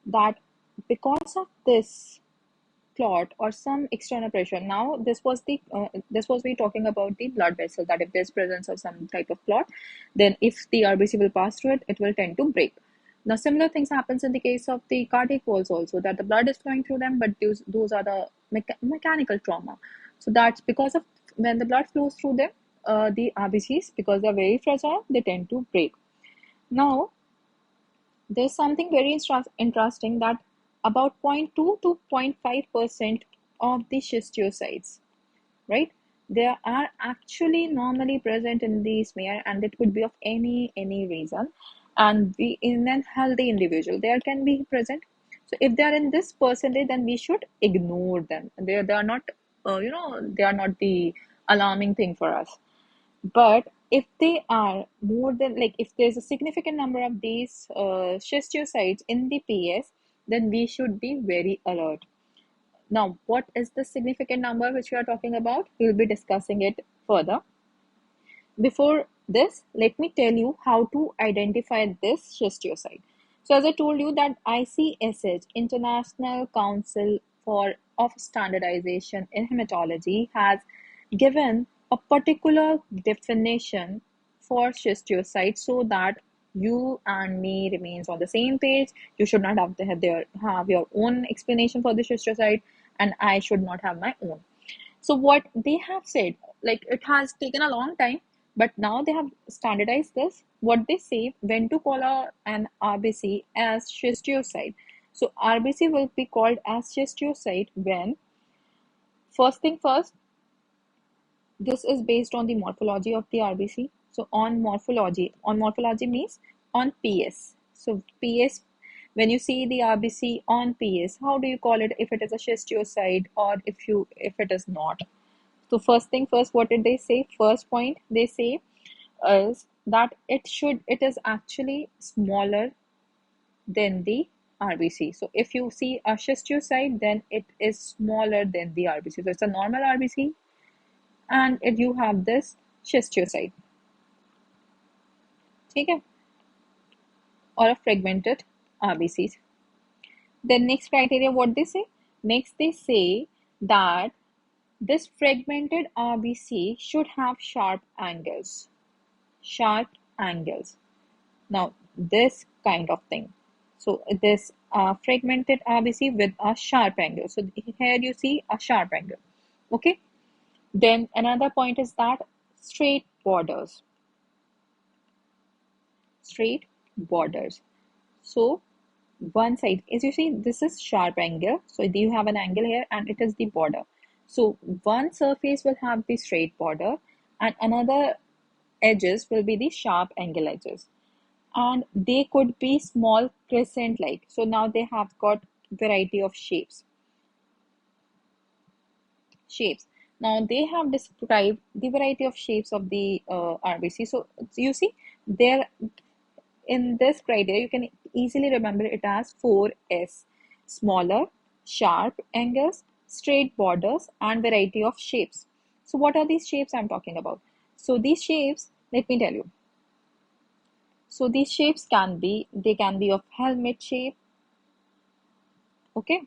that because of this clot or some external pressure. Now this was we talking about the blood vessel, that if there's presence of some type of clot, then if the RBC will pass through it, it will tend to break. Now similar things happens in the case of the cardiac walls also, that the blood is flowing through them, but those are the mechanical trauma. So that's because of when the blood flows through them, the RBCs, because they're very fragile, they tend to break. Now there's something very interesting, that about 0.2 to 0.5% of the schistocytes, right? They are actually normally present in the smear, and it could be of any reason. And we, in a healthy individual, there can be present. So if they are in this percentage, then we should ignore them. They are not, they are not the alarming thing for us. But if they are more than, like, if there's a significant number of these schistocytes in the PS, then we should be very alert. Now, what is the significant number which we are talking about? We'll be discussing it further. Before this, let me tell you how to identify this schistocyte. So, as I told you that ICSH, International Council for of Standardization in Hematology, has given a particular definition for schistocytes, so that you and me remains on the same page. You should not have your own explanation for the schistocyte, and I should not have my own. So what they have said, like, it has taken a long time, but now they have standardized this. What they say, when to call an RBC as schistocyte. So RBC will be called as schistocyte when, first thing first, this is based on the morphology of the RBC. So on morphology means on PS. So PS, when you see the RBC on PS, how do you call it if it is a schistocyte, or if it is not? So first thing first, what did they say? First point they say is that it is actually smaller than the RBC. So if you see a schistocyte, then it is smaller than the RBC. So it's a normal RBC, and if you have this schistocyte, okay, or a fragmented RBCs. Then next criteria, what they say? Next they say that this fragmented RBC should have sharp angles. Sharp angles. Now this kind of thing. So this fragmented RBC with a sharp angle. So here you see a sharp angle. Okay. Then another point is that straight borders. Straight borders. So one side, as you see, this is sharp angle. So you have an angle here, and it is the border. So one surface will have the straight border, and another edges will be the sharp angle edges. And they could be small crescent like. So now they have got variety of shapes. Now they have described the variety of shapes of the RBC. So you see, there in this criteria, you can easily remember it as 4S: smaller, sharp angles, straight borders, and variety of shapes. So what are these shapes I'm talking about? So these shapes, let me tell you. So these shapes they can be of helmet shape, okay?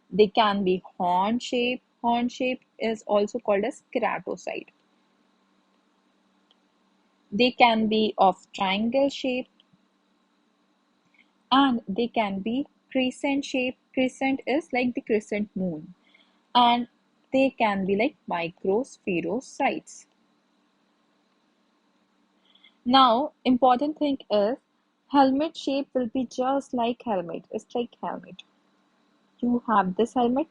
They can be horn shape. Horn shape is also called as keratocyte. They can be of triangle shape, and they can be crescent shape. Crescent is like the crescent moon, and they can be like microspherocytes. Now, important thing is, helmet shape will be just like helmet. It's like helmet. You have this helmet,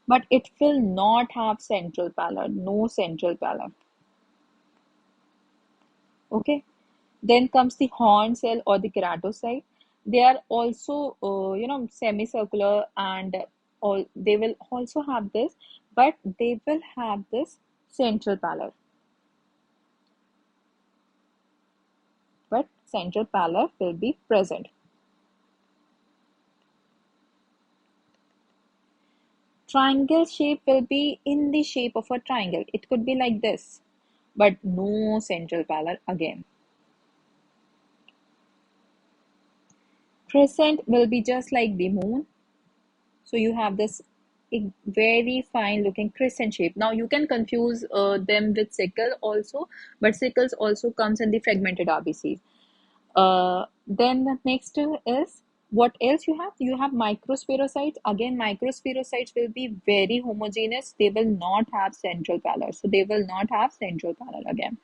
but it will not have central pallor. No central pallor. Okay. Then comes the horn cell or the keratocyte. They are also, semicircular, and all they will also have this, but they will have this central pallor. But central pallor will be present. Triangle shape will be in the shape of a triangle. It could be like this, but no central pallor again. Crescent will be just like the moon. So you have this very fine looking crescent shape. Now you can confuse them with sickle also, but sickles also comes in the fragmented RBCs. Then the next is, what else you have? You have microspherocytes. Again, microspherocytes will be very homogeneous. They will not have central pallor. So they will not have central pallor again.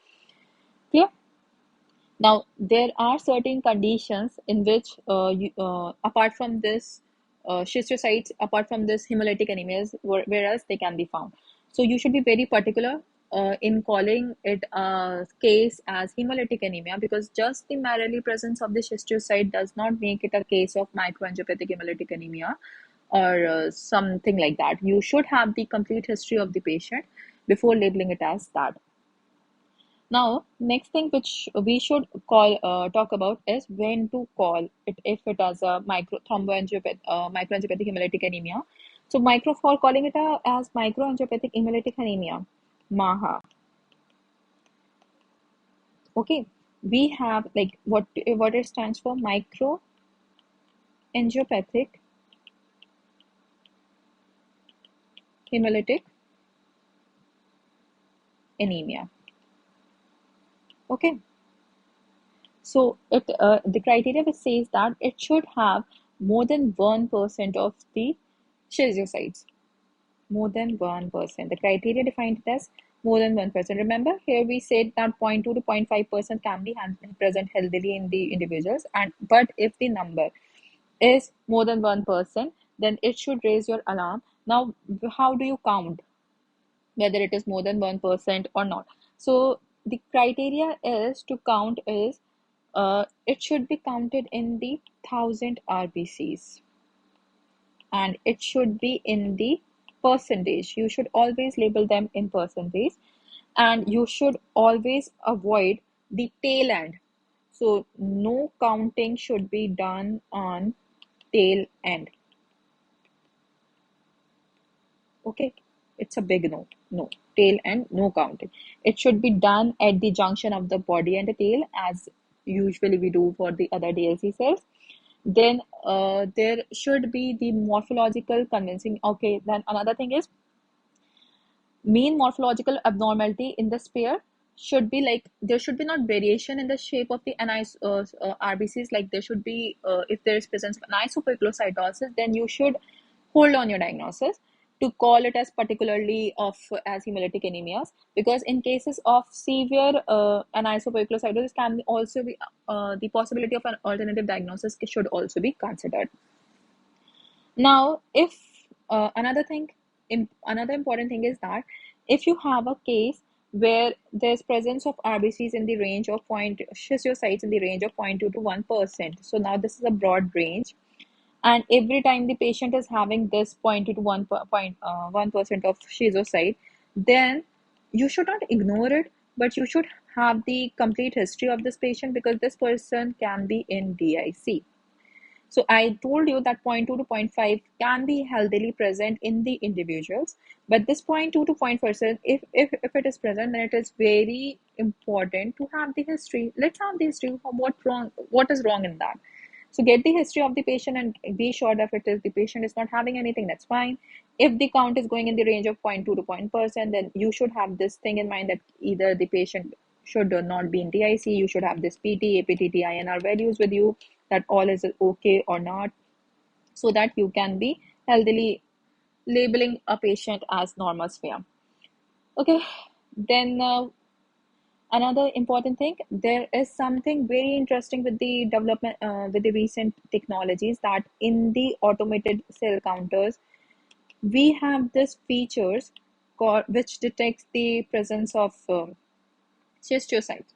Clear? Now, there are certain conditions in which, apart from this schistocytes, apart from this hemolytic anemias, whereas they can be found. So you should be very particular in calling it a case as hemolytic anemia, because just the merely presence of the schistocyte does not make it a case of microangiopathic hemolytic anemia or something like that. You should have the complete history of the patient before labeling it as that. Now, next thing which we should talk about is when to call it if it has a microangiopathic hemolytic anemia. So, for calling it as microangiopathic hemolytic anemia, MAHA. Okay, we have like what it stands for: microangiopathic hemolytic anemia. Okay. So the criteria which says that it should have more than 1% of the schizocytes. More than 1%. The criteria defined it as more than 1%. Remember, here we said that 0.2 to 0.5% can be present healthily in the individuals, and but if the number is more than 1%, then it should raise your alarm. Now, how do you count whether it is more than 1% or not? So the criteria is to count is it should be counted in the 1000 RBCs, and it should be in the percentage. You should always label them in percentage, and you should always avoid the tail end. So no counting should be done on tail end. Okay, it's a big no. No tail end, no counting. It should be done at the junction of the body and the tail, as usually we do for the other DLC cells. Then there should be the morphological convincing. Okay, then another thing is, mean morphological abnormality in the pair should be like, there should be not variation in the shape of the RBCs. Like there should be, if there is presence of anisopoikilocytosis, then you should hold on your diagnosis to call it as particularly of as hemolytic anemias, because in cases of severe anisopoikilocytosis can also be the possibility of an alternative diagnosis should also be considered. Now, if another important thing is that if you have a case where there's presence of RBCs in the range of schistocytes in the range of 0.2 to 1%. So now this is a broad range, and every time the patient is having this 0.2 to 1% of schizocyte, then you should not ignore it, but you should have the complete history of this patient, because this person can be in DIC. So I told you that 0.2 to zero point 0.5 can be healthily present in the individuals, but this 0.2 to 0.5%, if it is present, then it is very important to have the history. Let's have the history of what is wrong in that. So get the history of the patient and be sure that if the patient is not having anything, that's fine. If the count is going in the range of 0.2 to 0.1%, then you should have this thing in mind that either the patient should not be in DIC, you should have this PT, APTT, INR values with you, that all is okay or not, so that you can be healthily labeling a patient as normal sphere. Okay, then another important thing, there is something very interesting with the development, with the recent technologies, that in the automated cell counters, we have this features which detects the presence of schistocytes.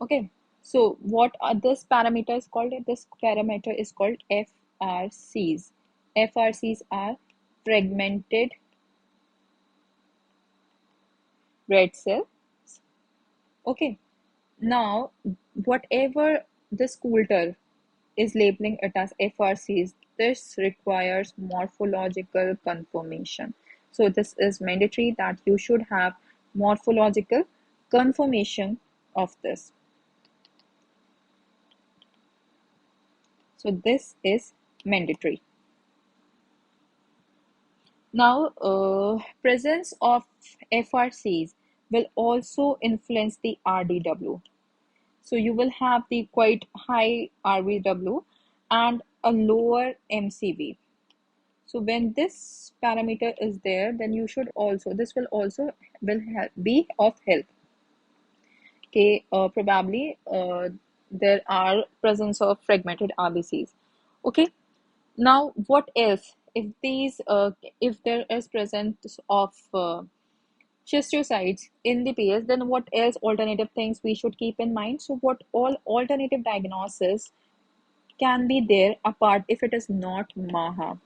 Okay, so what are this parameter is called? This parameter is called FRCs. FRCs are fragmented red cells. Okay, now whatever the Coulter is labeling it as FRCs, this requires morphological confirmation. So this is mandatory that you should have morphological confirmation of this. So this is mandatory. Now, presence of FRCs will also influence the RDW. So you will have the quite high RDW and a lower MCV. So when this parameter is there, then you should also, this will also will help, be of help. Okay, probably there are presence of fragmented RBCs. Okay, now what else? If there is presence of schistocytes in the PS, then what else alternative things we should keep in mind? So what all alternative diagnosis can be there apart if it is not MAHA?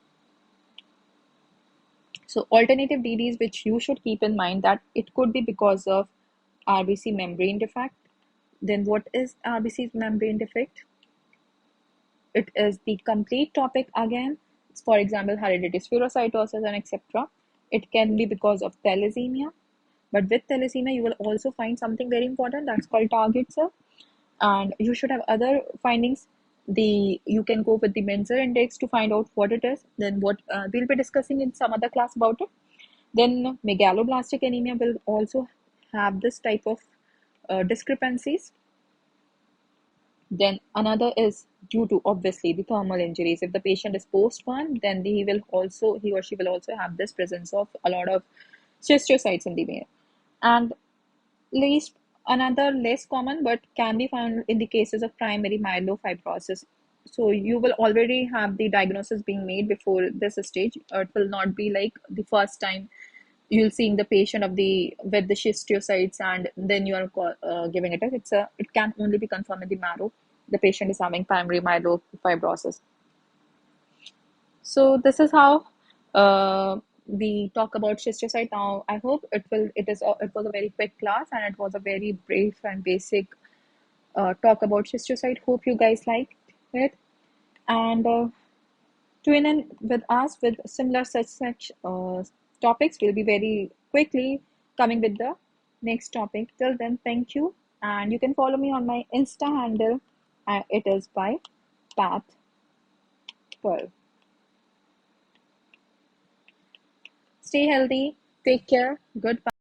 So alternative DDs which you should keep in mind that it could be because of RBC membrane defect. Then what is RBC membrane defect? It is the complete topic again. For example, hereditary spherocytosis and etc. It can be because of thalassemia. But with thalassemia, you will also find something very important that's called target cell. And you should have other findings. You can go with the Menzer index to find out what it is. Then what we'll be discussing in some other class about it. Then megaloblastic anemia will also have this type of discrepancies. Then another is due to obviously the thermal injuries. If the patient is post-burn, then he or she will also have this presence of a lot of schistocytes in the vein. And least another less common but can be found in the cases of primary myelofibrosis. So you will already have the diagnosis being made before this stage. It will not be like the first time you'll seeing the patient of the with the schistocytes and then you are giving it. It can only be confirmed in the marrow. The patient is having primary myelofibrosis. So this is how we talk about schistocyte. Now I hope it was a very quick class and it was a very brief and basic talk about schistocyte. Hope you guys liked it, and tune in with us with similar such topics. We'll be very quickly coming with the next topic. Till then, thank you, and you can follow me on my Insta handle. It is by Path Pearl. Stay healthy. Take care. Goodbye.